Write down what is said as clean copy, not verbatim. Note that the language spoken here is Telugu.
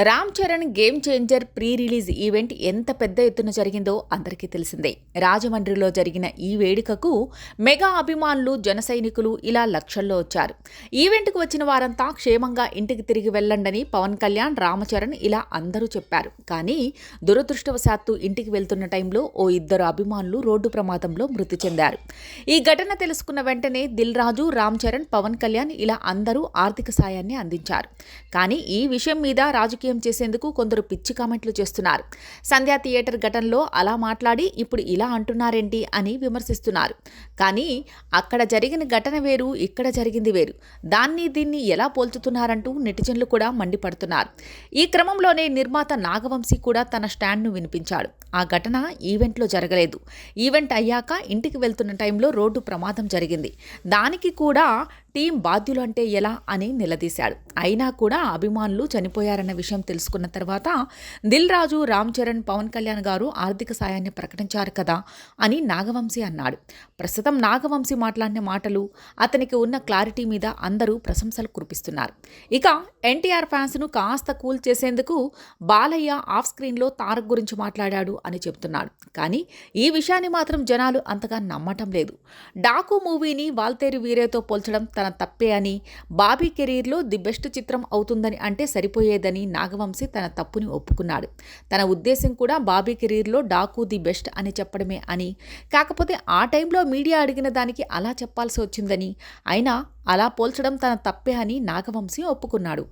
Ram Charan game changer pre release event ఎంత పెద్ద ఎత్తున జరిగిందో అందరికీ తెలిసిందే. రాజమండ్రిలో జరిగిన ఈ వేడుకకు మెగా అభిమానులు, జన సైనికులు ఇలా లక్షల్లో వచ్చారు. ఈవెంట్కు వచ్చిన వారంతా క్షేమంగా ఇంటికి తిరిగి వెళ్లండని పవన్ కళ్యాణ్, రామచరణ్ ఇలా అందరూ చెప్పారు. కానీ దురదృష్టవశాత్తు ఇంటికి వెళ్తున్న టైంలో ఓ ఇద్దరు అభిమానులు రోడ్డు ప్రమాదంలో మృతి చెందారు. ఈ ఘటన తెలుసుకున్న వెంటనే దిల్ రాజు, రామ్ చరణ్, పవన్ కళ్యాణ్ ఇలా అందరూ ఆర్థిక సాయాన్ని అందించారు. కానీ ఈ విషయం మీద రాజకీయ చేసేందుకు కొందరు పిచ్చి కామెంట్లు చేస్తున్నారు. సంధ్యా థియేటర్ ఘటనలో అలా మాట్లాడి ఇప్పుడు ఇలా అంటున్నారేంటి అని విమర్శిస్తున్నారు. కానీ అక్కడ జరిగిన ఘటన వేరు, ఇక్కడ జరిగింది వేరు. దీన్ని ఎలా పోల్చుతున్నారంటూ నెటిజన్లు కూడా మండిపడుతున్నారు. ఈ క్రమంలోనే నిర్మాత నాగవంశీ కూడా తన స్టాండ్ను వినిపించాడు. ఆ ఘటన ఈవెంట్లో జరగలేదు. ఈవెంట్ అయ్యాక ఇంటికి వెళ్తున్న టైంలో రోడ్డు ప్రమాదం జరిగింది. దానికి కూడా టీం బాధ్యులు అంటే ఎలా అని నిలదీశాడు. అయినా కూడా అభిమానులు చనిపోయారన్న విషయం తెలుసుకున్న తర్వాత దిల్ రాజు, రామ్ చరణ్, పవన్ కళ్యాణ్ గారు ఆర్థిక సాయాన్ని ప్రకటించారు కదా అని నాగవంశీ అన్నాడు. ప్రస్తుతం నాగవంశీ మాట్లాడిన మాటలు, అతనికి ఉన్న క్లారిటీ మీద అందరూ ప్రశంసలు కురిపిస్తున్నారు. ఇక ఎన్టీఆర్ ఫ్యాన్స్ను కాస్త కూల్ చేసేందుకు బాలయ్య ఆఫ్ స్క్రీన్లో తారక్ గురించి మాట్లాడాడు అని చెబుతున్నాడు. కానీ ఈ విషయాన్ని మాత్రం జనాలు అంతగా నమ్మటం లేదు. డాకు మూవీని వాల్తేరు వీరేతో పోల్చడం తన తప్పే అని, బాబీ కెరీర్లో ది బెస్ట్ చిత్రం అవుతుందని అంటే సరిపోయేదని నాగవంశీ తన తప్పుని ఒప్పుకున్నాడు. తన ఉద్దేశం కూడా బాబీ కెరీర్లో డాకు ది బెస్ట్ అని చెప్పడమే అని, కాకపోతే ఆ టైంలో మీడియా అడిగిన దానికి అలా చెప్పాల్సి వచ్చిందని, అయినా అలా పోల్చడం తన తప్పే అని నాగవంశీ ఒప్పుకున్నాడు.